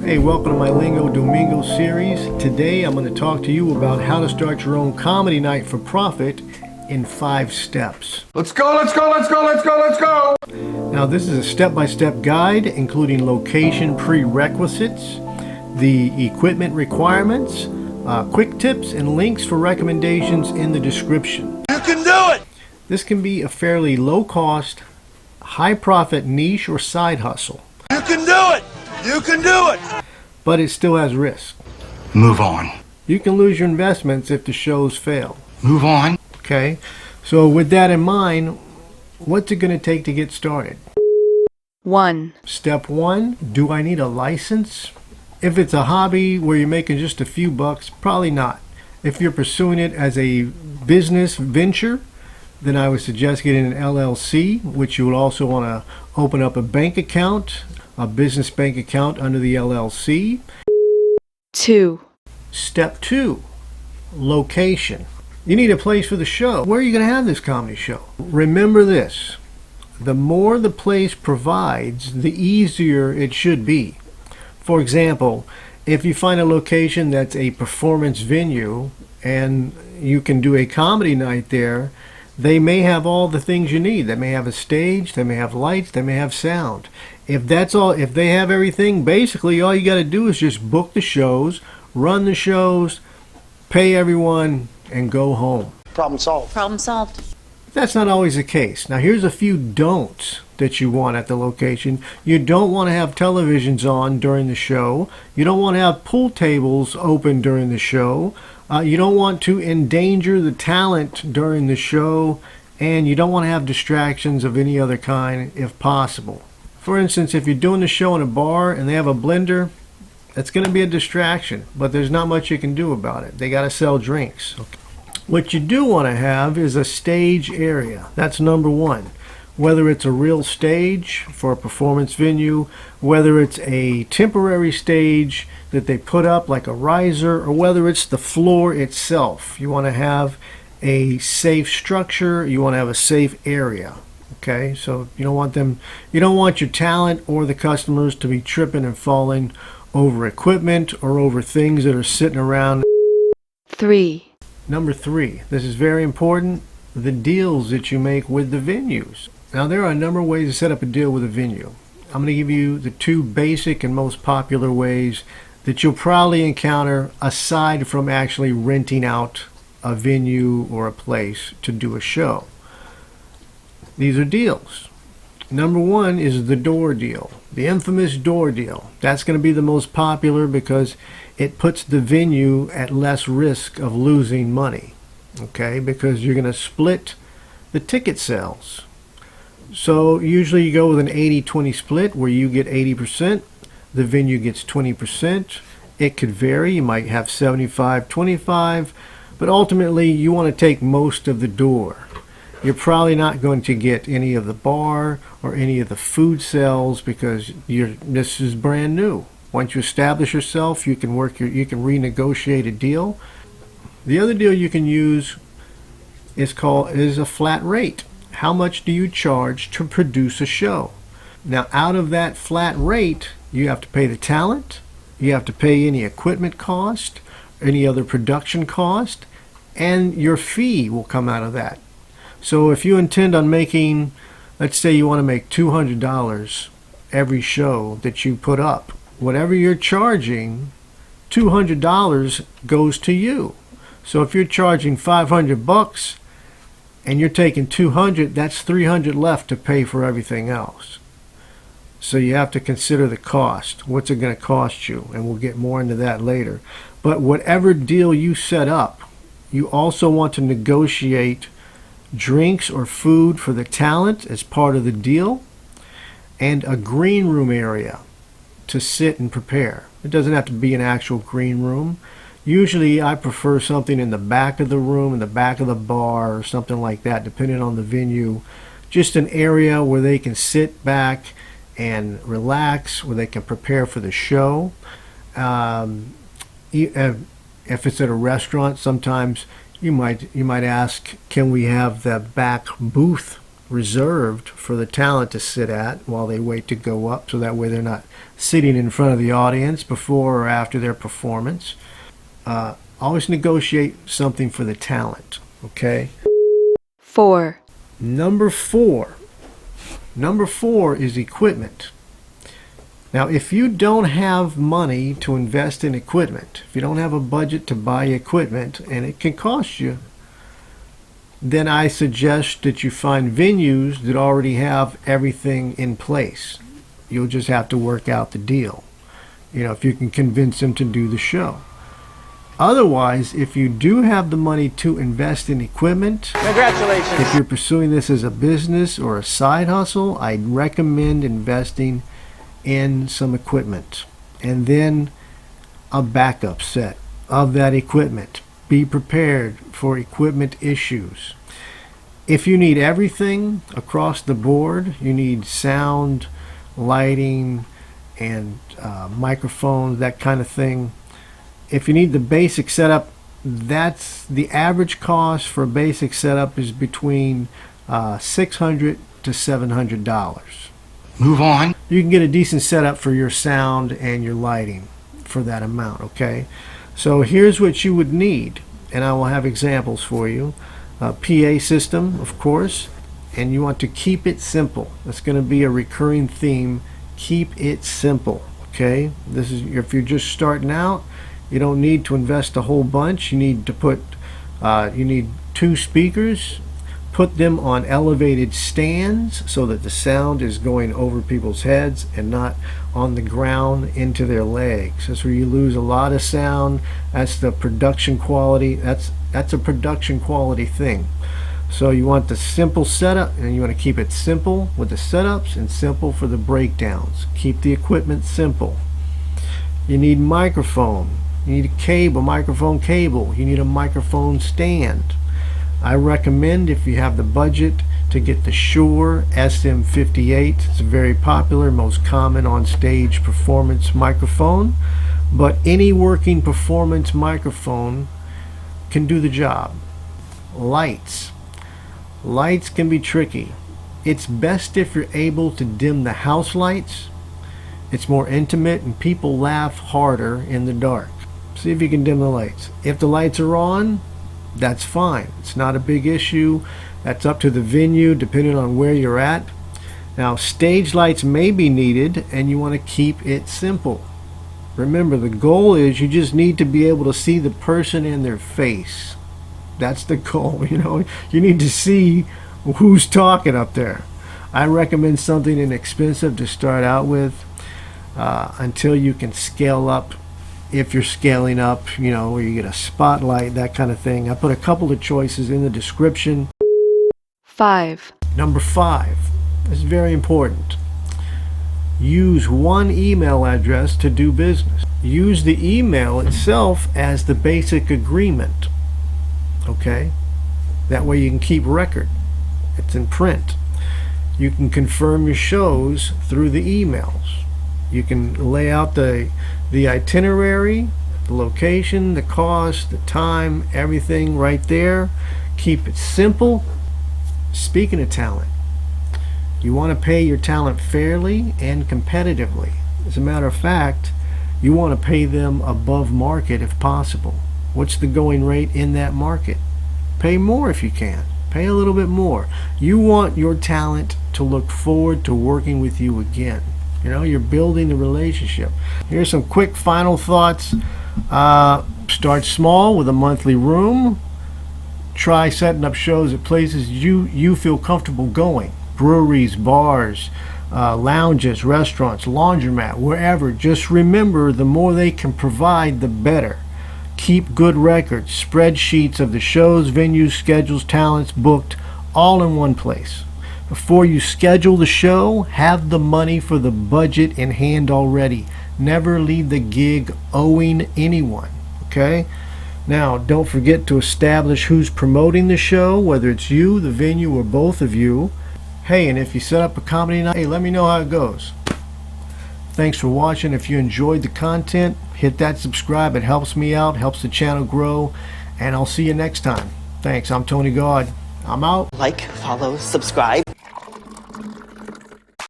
Hey, welcome to my Lingo Domingo series. Today I'm going to talk to you about how to start your own comedy night for profit in 5 steps. Let's go, let's go, let's go, let's go, let's go! Now this is a step-by-step guide including location prerequisites, the equipment requirements, quick tips and links for recommendations in the description. You can do it! This can be a fairly low-cost, high-profit niche or side hustle. You can do it! You can do it! But it still has risk. Move on. You can lose your investments if the shows fail. Move on. Okay, so with that in mind, what's it going to take to get started? 1. Step 1, do I need a license? If it's a hobby where you're making just a few bucks, probably not. If you're pursuing it as a business venture, then I would suggest getting an LLC, which you would also want to open up a bank account, a business bank account under the LLC. 2. Step 2, location. You need a place for the show. Where are you going to have this comedy show? Remember this, the more the place provides, the easier it should be. For example, if you find a location that's a performance venue and you can do a comedy night there, they may have all the things you need. They may have a stage, they may have lights, they may have sound. If they have everything, basically all you got to do is just book the shows, run the shows, pay everyone, and go home. Problem solved. Problem solved. That's not always the case. Now here's a few don'ts that you want at the location. You don't want to have televisions on during the show. You don't want to have pool tables open during the show. You don't want to endanger the talent during the show, and you don't want to have distractions of any other kind if possible. For instance, if you're doing the show in a bar and they have a blender, that's going to be a distraction, but there's not much you can do about it. They got to sell drinks. Okay. What you do want to have is a stage area. That's number 1. Whether it's a real stage for a performance venue, whether it's a temporary stage that they put up like a riser, or whether it's the floor itself. You want to have a safe structure, you want to have a safe area. Okay, so you don't want your talent or the customers to be tripping and falling over equipment or over things that are sitting around. 3. Number 3, this is very important, the deals that you make with the venues. Now there are a number of ways to set up a deal with a venue. I'm going to give you the 2 basic and most popular ways that you'll probably encounter aside from actually renting out a venue or a place to do a show. These are deals. Number 1 is the door deal, the infamous door deal. That's going to be the most popular because it puts the venue at less risk of losing money, okay, because you're going to split the ticket sales. So usually you go with an 80-20 split where you get 80%, the venue gets 20%. It could vary. You might have 75-25, but ultimately you want to take most of the door. You're probably not going to get any of the bar or any of the food sales because this is brand new. Once you establish yourself, you can renegotiate a deal. The other deal you can use is a flat rate. How much do you charge to produce a show? Now out of that flat rate, you have to pay the talent, you have to pay any equipment cost, any other production cost, and your fee will come out of that. So if you intend on making, let's say you want to make $200 every show that you put up, whatever you're charging, $200 goes to you. So if you're charging $500 and you're taking $200, that's $300 left to pay for everything else. So you have to consider the cost. What's it going to cost you? And we'll get more into that later. But whatever deal you set up, you also want to negotiate drinks or food for the talent as part of the deal, and a green room area to sit and prepare. It doesn't have to be an actual green room. Usually I prefer something in the back of the room, in the back of the bar, or something like that, depending on the venue. Just an area where they can sit back and relax, where they can prepare for the show. If it's at a restaurant, sometimes you might ask, can we have the back booth reserved for the talent to sit at while they wait to go up, so that way they're not sitting in front of the audience before or after their performance. Always negotiate something for the talent, okay? 4, Number four is equipment. Now, if you don't have money to invest in equipment, if you don't have a budget to buy equipment, and it can cost you, then I suggest that you find venues that already have everything in place. You'll just have to work out the deal, if you can convince them to do the show. Otherwise, if you do have the money to invest in equipment, Congratulations. if you're pursuing this as a business or a side hustle, I'd recommend investing in some equipment, and then a backup set of that equipment. Be prepared for equipment issues. If you need everything across the board, you need sound, lighting, and microphones, that kind of thing. If you need the basic setup, that's the average cost for a basic setup is between $600 to $700. Move on. You can get a decent setup for your sound and your lighting for that amount, okay? So here's what you would need, and I will have examples for you. A PA system, of course, and you want to keep it simple. That's going to be a recurring theme. Keep it simple, okay? This is if you're just starting out, you don't need to invest a whole bunch. You need to put, you need 2 speakers. Put them on elevated stands so that the sound is going over people's heads and not on the ground into their legs. That's where you lose a lot of sound. That's the production quality. That's a production quality thing. So you want the simple setup, and you want to keep it simple with the setups and simple for the breakdowns. Keep the equipment simple. You need microphone. You need a cable, microphone cable. You need a microphone stand. I recommend, if you have the budget, to get the Shure SM58. It's a very popular, most common on-stage performance microphone, but any working performance microphone can do the job. Lights. Lights can be tricky. It's best if you're able to dim the house lights. It's more intimate and people laugh harder in the dark. See if you can dim the lights. If the lights are on, that's fine. It's not a big issue. That's up to the venue depending on where you're at. Now, stage lights may be needed, and you want to keep it simple. Remember, the goal is you just need to be able to see the person in their face. That's the goal. You need to see who's talking up there. I recommend something inexpensive to start out with until you can scale up. If you're scaling up, where you get a spotlight, that kind of thing. I put a couple of choices in the description. 5, Number 5, this is very important. Use one email address to do business. Use the email itself as the basic agreement. Okay? That way you can keep record. It's in print. You can confirm your shows through the emails. You can lay out the itinerary, the location, the cost, the time, everything right there. Keep it simple. Speaking of talent, you want to pay your talent fairly and competitively. As a matter of fact, you want to pay them above market if possible. What's the going rate in that market? Pay more if you can. Pay a little bit more. You want your talent to look forward to working with you again. You're building the relationship. Here's some quick final thoughts. Start small with a monthly room. Try setting up shows at places you feel comfortable going. Breweries, bars, lounges, restaurants, laundromat, wherever. Just remember, the more they can provide, the better. Keep good records, spreadsheets of the shows, venues, schedules, talents booked, all in one place. Before you schedule the show, have the money for the budget in hand already. Never leave the gig owing anyone, okay? Now, don't forget to establish who's promoting the show, whether it's you, the venue, or both of you. Hey, and if you set up a comedy night, hey, let me know how it goes. Thanks for watching. If you enjoyed the content, hit that subscribe. It helps me out, helps the channel grow, and I'll see you next time. Thanks. I'm Tony God. I'm out. Like, follow, subscribe.